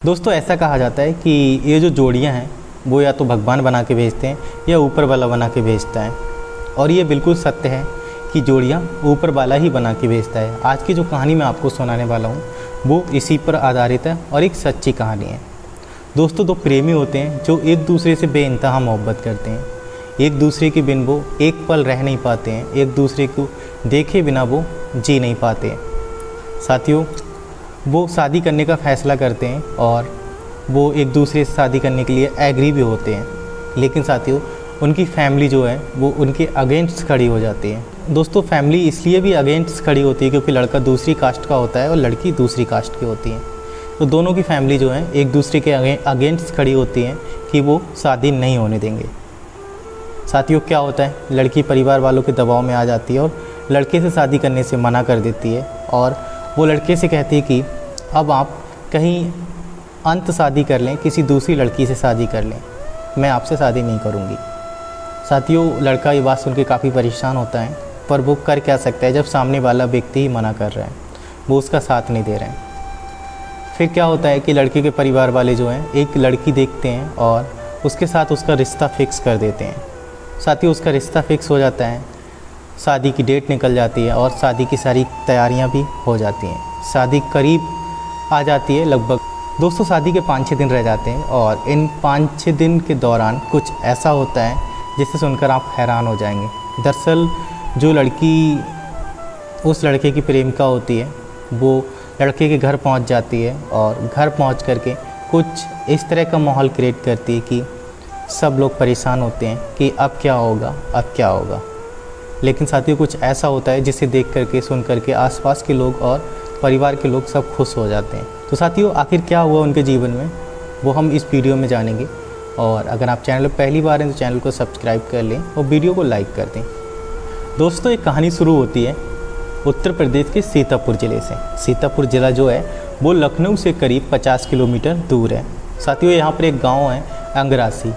दोस्तों ऐसा कहा जाता है कि ये जो जोड़ियां हैं वो या तो भगवान बना के भेजते हैं या ऊपर वाला बना के भेजता है। और ये बिल्कुल सत्य है कि जोड़ियां ऊपर वाला ही बना के भेजता है। आज की जो कहानी मैं आपको सुनाने वाला हूँ वो इसी पर आधारित है और एक सच्ची कहानी है। दोस्तों दो प्रेमी होते हैं जो एक दूसरे से बेइंतहा मोहब्बत करते हैं। एक दूसरे के बिन वो एक पल रह नहीं पाते हैं, एक दूसरे को देखे बिना वो जी नहीं पाते। साथियों वो शादी करने का फ़ैसला करते हैं और वो एक दूसरे से शादी करने के लिए एग्री भी होते हैं। लेकिन साथियों उनकी फैमिली जो है वो उनके अगेंस्ट खड़ी हो जाती है। दोस्तों फैमिली इसलिए भी अगेंस्ट खड़ी होती है क्योंकि लड़का दूसरी कास्ट का होता है और लड़की दूसरी कास्ट की होती है। तो दोनों की फैमिली जो है एक दूसरे के अगेंस्ट खड़ी होती हैं कि वो शादी नहीं होने देंगे। साथियों क्या होता है, लड़की परिवार वालों के दबाव में आ जाती है और लड़के से शादी करने से मना कर देती है और वो लड़के से कहती है कि अब आप कहीं अंत शादी कर लें, किसी दूसरी लड़की से शादी कर लें, मैं आपसे शादी नहीं करूँगी। साथियों लड़का ये बात सुन के काफ़ी परेशान होता है, पर वो कर क्या सकता है जब सामने वाला व्यक्ति ही मना कर रहा है, वो उसका साथ नहीं दे रहे हैं। फिर क्या होता है कि लड़के के परिवार वाले जो हैं एक लड़की देखते हैं और उसके साथ उसका रिश्ता फिक्स कर देते हैं। साथियों उसका रिश्ता फिक्स हो जाता है, शादी की डेट निकल जाती है और शादी की सारी तैयारियां भी हो जाती हैं। शादी करीब आ जाती है, लगभग दोस्तों शादी के 5-6 दिन रह जाते हैं और इन 5-6 दिन के दौरान कुछ ऐसा होता है जिसे सुनकर आप हैरान हो जाएंगे। दरअसल जो लड़की उस लड़के की प्रेमिका होती है वो लड़के के घर पहुंच जाती है और घर पहुंच करके कुछ इस तरह का माहौल क्रिएट करती है कि सब लोग परेशान होते हैं कि अब क्या होगा, अब क्या होगा। लेकिन साथियों कुछ ऐसा होता है जिसे देख करके सुन करके आसपास के लोग और परिवार के लोग सब खुश हो जाते हैं। तो साथियों आखिर क्या हुआ उनके जीवन में वो हम इस वीडियो में जानेंगे। और अगर आप चैनल पर पहली बार हैं तो चैनल को सब्सक्राइब कर लें और वीडियो को लाइक कर दें। दोस्तों एक कहानी शुरू होती है उत्तर प्रदेश के सीतापुर ज़िले से। सीतापुर ज़िला जो है वो लखनऊ से करीब 50 किलोमीटर दूर है। साथियों यहाँ पर एक गाँव है अंगरासी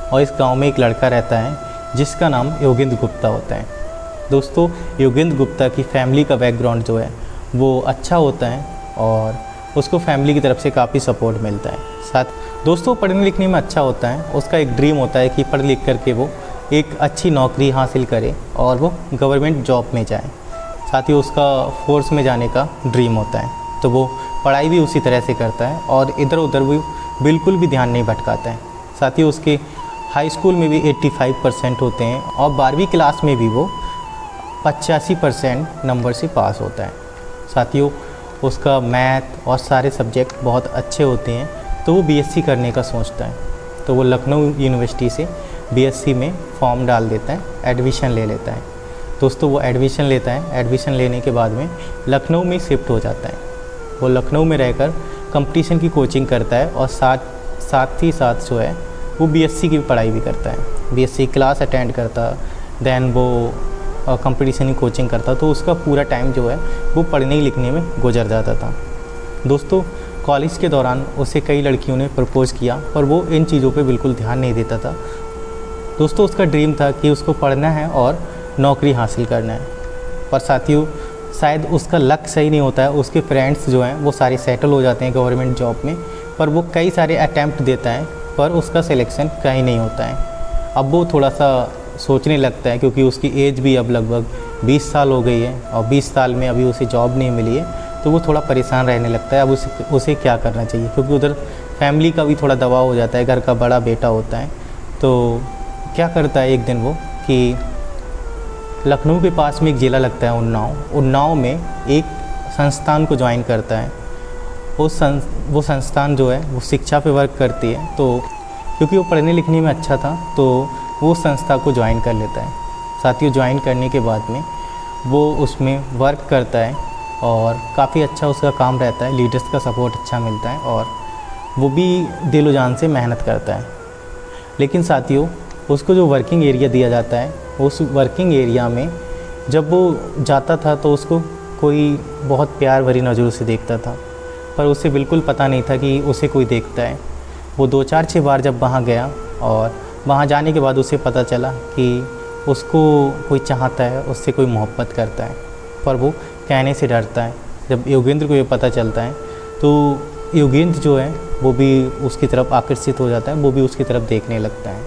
और इस गाँव में एक लड़का रहता है जिसका नाम योगेंद्र गुप्ता होता है। दोस्तों योगेंद्र गुप्ता की फैमिली का बैकग्राउंड जो है वो अच्छा होता है और उसको फैमिली की तरफ से काफ़ी सपोर्ट मिलता है। साथ दोस्तों पढ़ने लिखने में अच्छा होता है, उसका एक ड्रीम होता है कि पढ़ लिख करके वो एक अच्छी नौकरी हासिल करे और वो गवर्नमेंट जॉब में जाए। साथ ही उसका फोर्स में जाने का ड्रीम होता है, तो वो पढ़ाई भी उसी तरह से करता है और इधर उधर वो बिल्कुल भी ध्यान नहीं भटकाता है। साथ ही उसके हाई स्कूल में भी 85% होते हैं और 12वीं क्लास में भी वो 85% नंबर से पास होता है। साथियों उसका मैथ और सारे सब्जेक्ट बहुत अच्छे होते हैं, तो वो बीएससी करने का सोचता है। तो वो लखनऊ यूनिवर्सिटी से बीएससी में फॉर्म डाल देता है, एडमिशन ले लेता है। दोस्तों वो एडमिशन लेता है, एडमिशन लेने के बाद में लखनऊ में शिफ्ट हो जाता है। वो लखनऊ में रहकर कंपटीशन की कोचिंग करता है और साथ ही साथ जो है वो बीएससी की पढ़ाई भी करता है। बीएससी क्लास अटेंड करता, देन वो कंपटीशन की कोचिंग करता, तो उसका पूरा टाइम जो है वो पढ़ने लिखने में गुजर जाता था। दोस्तों कॉलेज के दौरान उसे कई लड़कियों ने प्रपोज़ किया पर वो इन चीज़ों पे बिल्कुल ध्यान नहीं देता था। दोस्तों उसका ड्रीम था कि उसको पढ़ना है और नौकरी हासिल करना है, पर साथियों शायद उसका लक सही नहीं होता है। उसके फ्रेंड्स जो हैं वो सारे सेटल हो जाते हैं गवर्नमेंट जॉब में, पर वो कई सारे अटैम्प्ट देता है पर उसका सिलेक्शन कहीं नहीं होता है। अब वो थोड़ा सा सोचने लगता है क्योंकि उसकी एज भी अब लगभग 20 साल हो गई है और 20 साल में अभी उसे जॉब नहीं मिली है, तो वो थोड़ा परेशान रहने लगता है। अब उसे क्या करना चाहिए, क्योंकि उधर फैमिली का भी थोड़ा दबाव हो जाता है, घर का बड़ा बेटा होता है। तो क्या करता है एक दिन वो कि लखनऊ के पास में एक ज़िला लगता है उन्नाव में एक संस्थान को ज्वाइन करता है। वो संस्थान जो है वो शिक्षा पे वर्क करती है, तो क्योंकि वो पढ़ने लिखने में अच्छा था तो वो संस्था को ज्वाइन कर लेता है। साथियों ज्वाइन करने के बाद में वो उसमें वर्क करता है और काफ़ी अच्छा उसका काम रहता है, लीडर्स का सपोर्ट अच्छा मिलता है और वो भी दिलो जान से मेहनत करता है। लेकिन साथियों उसको जो वर्किंग एरिया दिया जाता है, उस वर्किंग एरिया में जब वो जाता था तो उसको कोई बहुत प्यार भरी नज़रों से देखता था, पर उसे बिल्कुल पता नहीं था कि उसे कोई देखता है। वो 2-4-6 बार जब वहाँ गया और वहाँ जाने के बाद उसे पता चला कि उसको कोई चाहता है, उससे कोई मोहब्बत करता है, पर वो कहने से डरता है। जब योगेंद्र को ये पता चलता है तो योगेंद्र जो है वो भी उसकी तरफ आकर्षित हो जाता है, वो भी उसकी तरफ देखने लगता है।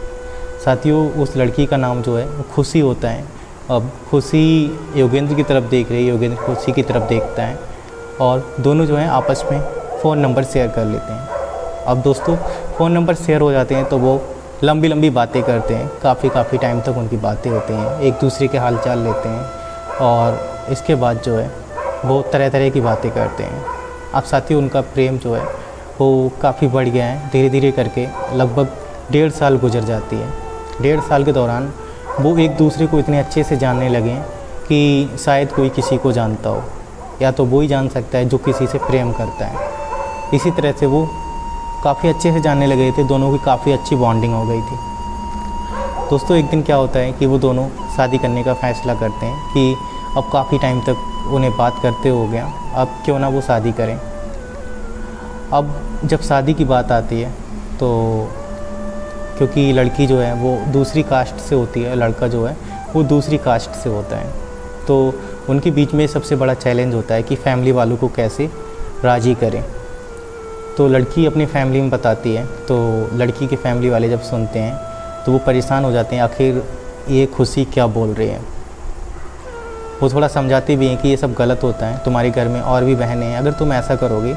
साथियों, उस लड़की का नाम जो है वो खुशी होता है। अब खुशी योगेंद्र की तरफ देख रही है, योगेंद्र खुशी की तरफ देखता है और दोनों जो हैं आपस में फ़ोन नंबर शेयर कर लेते हैं। अब दोस्तों फ़ोन नंबर शेयर हो जाते हैं तो वो लंबी लंबी बातें करते हैं, काफ़ी टाइम तक उनकी बातें होती हैं, एक दूसरे के हाल चाल लेते हैं और इसके बाद जो है वो तरह तरह की बातें करते हैं। अब साथियों, उनका प्रेम जो है वो काफ़ी बढ़ गया है। धीरे धीरे करके लगभग 1.5 साल गुजर जाती है। 1.5 साल के दौरान वो एक दूसरे को इतने अच्छे से जानने लगे कि शायद कोई किसी को जानता हो, या तो वो ही जान सकता है जो किसी से प्रेम करता है। इसी तरह से वो काफ़ी अच्छे से जानने लगे थे, दोनों की काफ़ी अच्छी बॉन्डिंग हो गई थी। दोस्तों, एक दिन क्या होता है कि वो दोनों शादी करने का फ़ैसला करते हैं कि अब काफ़ी टाइम तक उन्हें बात करते हो गया, अब क्यों ना वो शादी करें। अब जब शादी की बात आती है तो क्योंकि लड़की जो है वो दूसरी कास्ट से होती है, लड़का जो है वो दूसरी कास्ट से होता है, तो उनके बीच में सबसे बड़ा चैलेंज होता है कि फैमिली वालों को कैसे राज़ी करें। तो लड़की अपनी फैमिली में बताती है, तो लड़की के फैमिली वाले जब सुनते हैं तो वो परेशान हो जाते हैं, आखिर ये खुशी क्या बोल रही है। वो थोड़ा समझाते भी हैं कि ये सब गलत होता है, तुम्हारे घर में और भी बहनें हैं, अगर तुम ऐसा करोगे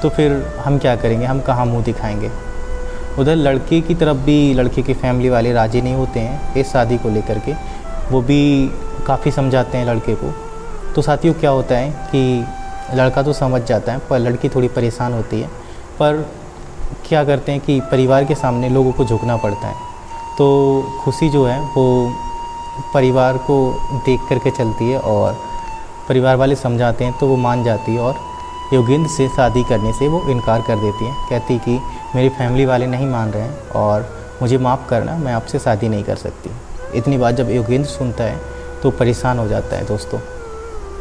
तो फिर हम क्या करेंगे, हम कहाँ मुँह दिखाएंगे। उधर लड़के की तरफ भी लड़के की फैमिली वाले राज़ी नहीं होते हैं इस शादी को लेकर के, वो भी काफ़ी समझाते हैं लड़के को। तो साथियों, क्या होता है कि लड़का तो समझ जाता है पर लड़की थोड़ी परेशान होती है, पर क्या करते हैं कि परिवार के सामने लोगों को झुकना पड़ता है। तो खुशी जो है वो परिवार को देख करके चलती है और परिवार वाले समझाते हैं तो वो मान जाती है और योगेंद्र से शादी करने से वो इनकार कर देती है। कहती कि मेरी फैमिली वाले नहीं मान रहे हैं और मुझे माफ़ करना, मैं आपसे शादी नहीं कर सकती। इतनी बात जब योगेंद्र सुनता है तो परेशान हो जाता है। दोस्तों,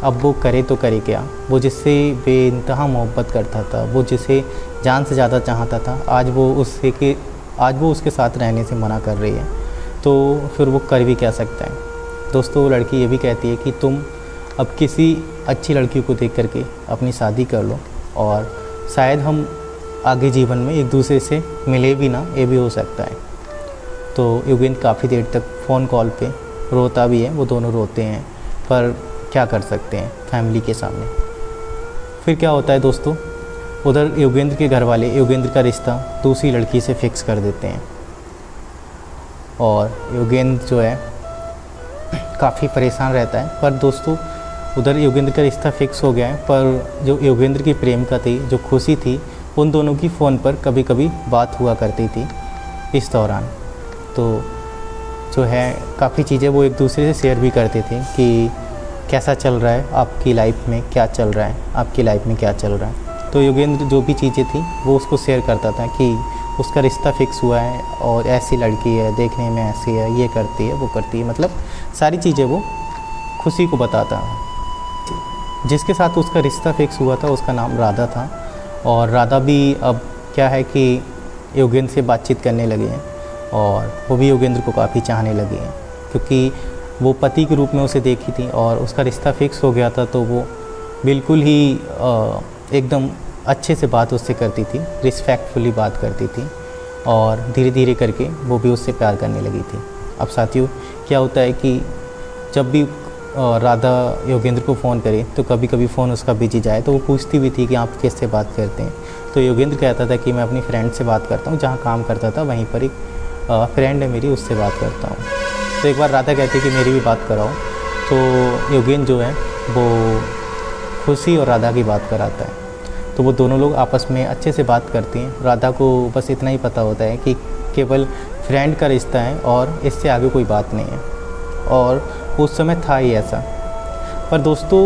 अब वो करे तो करे क्या, वो जिससे बेइंतहा मोहब्बत करता था, वो जिसे जान से ज़्यादा चाहता था, आज वो उसके साथ रहने से मना कर रही है, तो फिर वो कर भी क्या सकता है। दोस्तों, वो लड़की ये भी कहती है कि तुम अब किसी अच्छी लड़की को देख करके अपनी शादी कर लो और शायद हम आगे जीवन में एक दूसरे से मिले भी ना, ये भी हो सकता है। तो योगेंद्र काफ़ी देर तक फ़ोन कॉल पे रोता भी है, वो दोनों रोते हैं, पर क्या कर सकते हैं फैमिली के सामने। फिर क्या होता है दोस्तों, उधर योगेंद्र के घर वाले योगेंद्र का रिश्ता दूसरी लड़की से फिक्स कर देते हैं और योगेंद्र जो है काफ़ी परेशान रहता है। पर दोस्तों, उधर योगेंद्र का रिश्ता फिक्स हो गया है, पर जो योगेंद्र की प्रेमिका थी, जो खुशी थी, उन दोनों की फ़ोन पर कभी कभी बात हुआ करती थी इस दौरान। तो जो है काफ़ी चीज़ें वो एक दूसरे से शेयर भी करते थे कि कैसा चल रहा है आपकी लाइफ में, क्या चल रहा है आपकी लाइफ में, क्या चल रहा है। तो योगेंद्र जो भी चीज़ें थी वो उसको शेयर करता था कि उसका रिश्ता फिक्स हुआ है और ऐसी लड़की है, देखने में ऐसी है, ये करती है, वो करती है, मतलब सारी चीज़ें वो खुशी को बताता। जिसके साथ उसका रिश्ता फिक्स हुआ था उसका नाम राधा था और राधा भी अब क्या है कि योगेंद्र से बातचीत करने लगे हैं और वो भी योगेंद्र को काफ़ी चाहने लगे हैं, क्योंकि वो पति के रूप में उसे देखी थी और उसका रिश्ता फिक्स हो गया था। तो वो बिल्कुल ही एकदम अच्छे से बात उससे करती थी, रिस्पेक्टफुली बात करती थी और धीरे धीरे करके वो भी उससे प्यार करने लगी थी। अब साथियों, क्या होता है कि जब भी राधा योगेंद्र को फ़ोन करे तो कभी कभी फ़ोन उसका बिजी जाए, तो वो पूछती भी थी कि आप किससे बात करते हैं। तो योगेंद्र कहता था कि मैं अपनी फ्रेंड से बात करता हूँ, जहाँ काम करता था वहीं पर एक फ्रेंड है मेरी, उससे बात करता हूँ। तो एक बार राधा कहती है कि मेरी भी बात कराओ, तो योगेंद्र जो है वो खुशी और राधा की बात कराता है। तो वो दोनों लोग आपस में अच्छे से बात करती हैं। राधा को बस इतना ही पता होता है कि केवल फ्रेंड का रिश्ता है और इससे आगे कोई बात नहीं है, और उस समय था ही ऐसा। पर दोस्तों,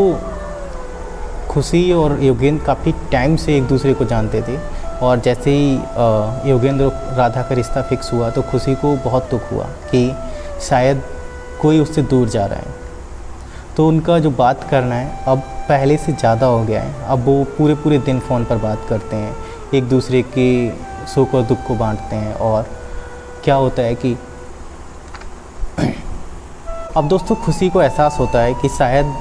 खुशी और योगेंद्र काफ़ी टाइम से एक दूसरे को जानते थे और जैसे ही योगेंद्र और राधा का रिश्ता फिक्स हुआ तो खुशी को बहुत दुख हुआ कि शायद कोई उससे दूर जा रहा है। तो उनका जो बात करना है अब पहले से ज़्यादा हो गया है। अब वो पूरे पूरे दिन फ़ोन पर बात करते हैं, एक दूसरे के सुख और दुख को बांटते हैं। और क्या होता है कि अब दोस्तों, खुशी को एहसास होता है कि शायद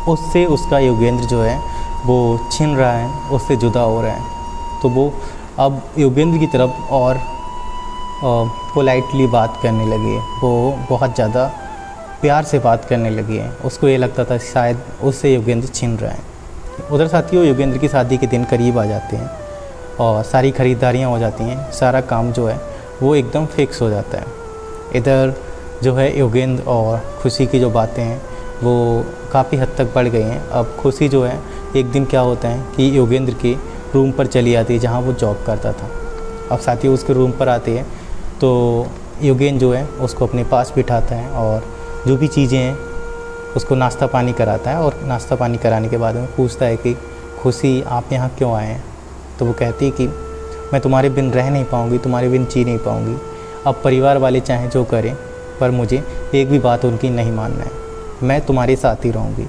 उससे उसका योगेंद्र जो है वो छिन रहा है, उससे जुदा हो रहा है। तो वो अब योगेंद्र की तरफ और पोलाइटली बात करने लगी है। वो बहुत ज़्यादा प्यार से बात करने लगी है। उसको ये लगता था शायद उससे योगेंद्र छिन रहा है। उधर साथियों योगेंद्र की शादी के दिन करीब आ जाते हैं और सारी ख़रीदारियाँ हो जाती हैं। सारा काम जो है वो एकदम फिक्स हो जाता है। इधर जो है योगेंद्र और खुशी की जो बातें हैं वो काफ़ी हद तक बढ़ गई हैं। अब खुशी जो है एक दिन क्या होता है कि योगेंद्र के रूम पर चली आती है जहाँ वो जॉब करता था। अब साथियों उसके रूम पर आती है तो योगेंद्र जो है उसको अपने पास बिठाता है और जो भी चीज़ें हैं उसको नाश्ता पानी कराता है। और नाश्ता पानी कराने के बाद में पूछता है कि खुशी आप यहाँ क्यों आए हैं। तो वो कहती है कि मैं तुम्हारे बिन रह नहीं पाऊँगी, तुम्हारे बिन जी नहीं पाऊँगी। अब परिवार वाले चाहें जो करें पर मुझे एक भी बात उनकी नहीं मानना है, मैं तुम्हारे साथ ही रहूँगी।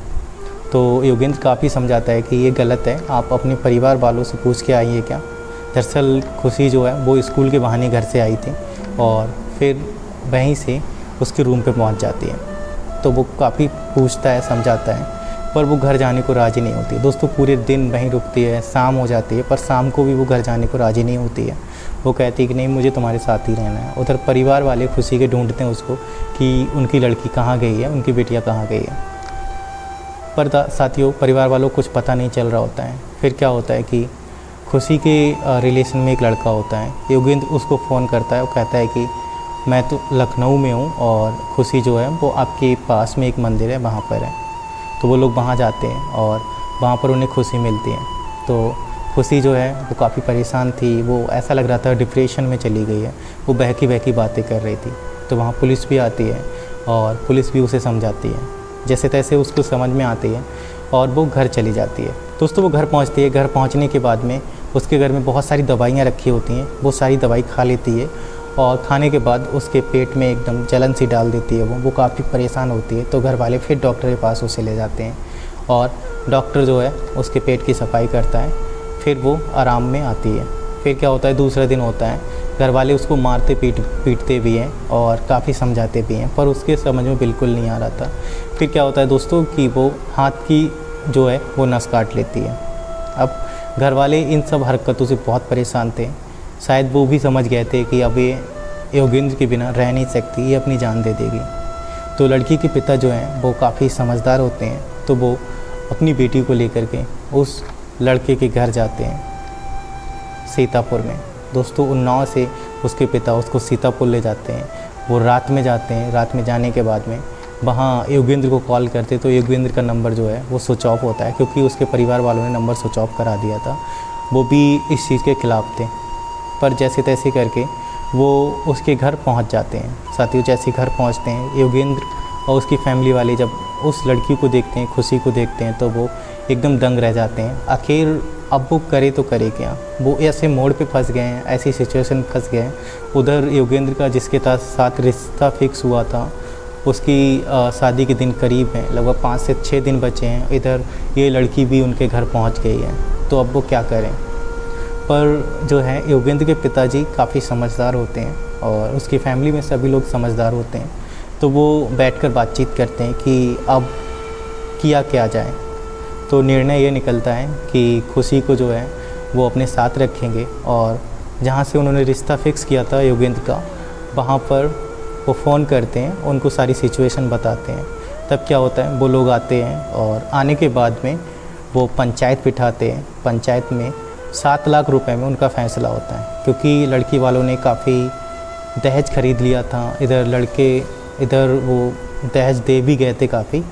तो योगेंद्र काफ़ी समझाता है कि ये गलत है, आप अपने परिवार वालों से पूछ के आइए क्या। दरअसल खुशी जो है वो स्कूल के बहाने घर से आई थी और फिर वहीं से उसके रूम पे पहुंच जाती है। तो वो काफ़ी पूछता है, समझाता है, पर वो घर जाने को राज़ी नहीं होती। दोस्तों पूरे दिन वहीं रुकती है, शाम हो जाती है पर शाम को भी वो घर जाने को राज़ी नहीं होती है। वो कहती है कि नहीं मुझे तुम्हारे साथ ही रहना है। उधर परिवार वाले खुशी के ढूंढते हैं उसको कि उनकी लड़की कहाँ गई है, उनकी बेटियाँ कहाँ गई है। पर साथियों परिवार वालों को कुछ पता नहीं चल रहा होता है। फिर क्या होता है कि खुशी के रिलेशन में एक लड़का होता है, योगेंद्र उसको फ़ोन करता है। वो कहता है कि मैं तो लखनऊ में हूँ और खुशी जो है वो आपके पास में एक मंदिर है वहाँ पर है। तो वो लोग वहाँ जाते हैं और वहाँ पर उन्हें खुशी मिलती है। तो खुशी जो है वो काफ़ी परेशान थी, वो ऐसा लग रहा था डिप्रेशन में चली गई है, वो बहकी बहकी बातें कर रही थी। तो वहाँ पुलिस भी आती है और पुलिस भी उसे समझाती है, जैसे तैसे उसको समझ में आती है और वो घर चली जाती है। दोस्तों वो घर पहुँचती है। घर पहुँचने के बाद में उसके घर में बहुत सारी दवाइयाँ रखी होती हैं। वो सारी दवाई खा लेती है और खाने के बाद उसके पेट में एकदम जलन सी डाल देती है। वो काफ़ी परेशान होती है। तो घर वाले फिर डॉक्टर के पास उसे ले जाते हैं और डॉक्टर जो है उसके पेट की सफाई करता है। फिर वो आराम में आती है। फिर क्या होता है, दूसरा दिन होता है, घर वाले उसको मारते पीटते भी हैं और काफ़ी समझाते भी हैं पर उसके समझ में बिल्कुल नहीं आ रहा था। फिर क्या होता है दोस्तों कि वो हाथ की जो है वो नस काट लेती है। अब घर वाले इन सब हरकतों से बहुत परेशान थे। शायद वो भी समझ गए थे कि अब ये योगेंद्र के बिना रह नहीं सकती, ये अपनी जान दे देगी। तो लड़की के पिता जो हैं वो काफ़ी समझदार होते हैं। तो वो अपनी बेटी को लेकर के उस लड़के के घर जाते हैं सीतापुर में। दोस्तों उन्नाव से उसके पिता उसको सीतापुर ले जाते हैं। वो रात में जाते हैं। रात में जाने के बाद में वहाँ योगेंद्र को कॉल करते तो योगेंद्र का नंबर जो है वो स्विच ऑफ होता है, क्योंकि उसके परिवार वालों ने नंबर स्विच ऑफ करा दिया था। वो भी इस चीज़ के ख़िलाफ़ थे पर जैसे तैसे करके वो उसके घर पहुंच जाते हैं। साथियों जैसे घर पहुंचते हैं योगेंद्र और उसकी फैमिली वाले जब उस लड़की को देखते हैं, खुशी को देखते हैं, तो वो एकदम दंग रह जाते हैं। आखिर अब वो करे तो करे क्या। वो ऐसे मोड़ पे फंस गए हैं, ऐसी सिचुएशन फंस गए हैं। उधर योगेंद्र का जिसके साथ रिश्ता फिक्स हुआ था उसकी शादी के दिन करीब हैं, लगभग 5 से 6 दिन बचे हैं। इधर ये लड़की भी उनके घर पहुंच गई है। तो अब वो क्या करें। पर जो है योगेंद्र के पिताजी काफ़ी समझदार होते हैं और उसकी फैमिली में सभी लोग समझदार होते हैं। तो वो बैठकर बातचीत करते हैं कि अब किया क्या जाए। तो निर्णय ये निकलता है कि खुशी को जो है वो अपने साथ रखेंगे और जहाँ से उन्होंने रिश्ता फिक्स किया था योगेंद्र का, वहाँ पर वो फ़ोन करते हैं, उनको सारी सिचुएशन बताते हैं। तब क्या होता है, वो लोग आते हैं और आने के बाद में वो पंचायत बिठाते हैं। पंचायत में 7 लाख रुपए में उनका फ़ैसला होता है, क्योंकि लड़की वालों ने काफ़ी दहेज खरीद लिया था। इधर वो दहेज दे भी गए थे काफ़ी।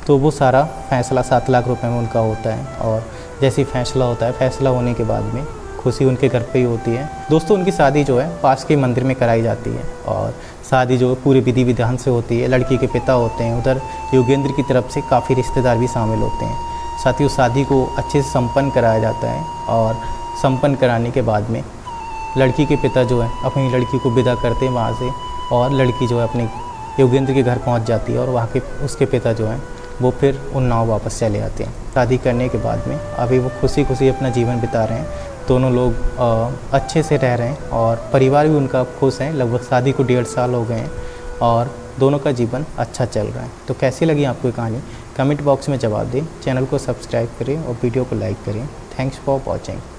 तो वो सारा फ़ैसला 7 लाख रुपए में उनका होता है। और जैसे ही फ़ैसला होता है, फ़ैसला होने के बाद में खुशी उनके घर पे ही होती है। दोस्तों उनकी शादी जो है पास के मंदिर में कराई जाती है और शादी जो पूरे विधि विधान से होती है। लड़की के पिता होते हैं, उधर योगेंद्र की तरफ से काफ़ी रिश्तेदार भी शामिल होते हैं। साथियों शादी को अच्छे से संपन्न कराया जाता है और संपन्न कराने के बाद में लड़की के पिता जो है अपनी लड़की को विदा करते हैं वहाँ से, और लड़की जो है अपने योगेंद्र के घर पहुँच जाती है और वहाँ के उसके पिता जो हैं वो फिर उन्नाव वापस चले आते हैं। शादी करने के बाद में अभी वो खुशी खुशी अपना जीवन बिता रहे हैं। दोनों लोग अच्छे से रह रहे हैं और परिवार भी उनका खुश है। लगभग शादी को 1.5 साल हो गए हैं और दोनों का जीवन अच्छा चल रहा है। तो कैसी लगी आपको ये कहानी, कमेंट बॉक्स में जवाब दें। चैनल को सब्सक्राइब करें और वीडियो को लाइक करें। Thanks for watching.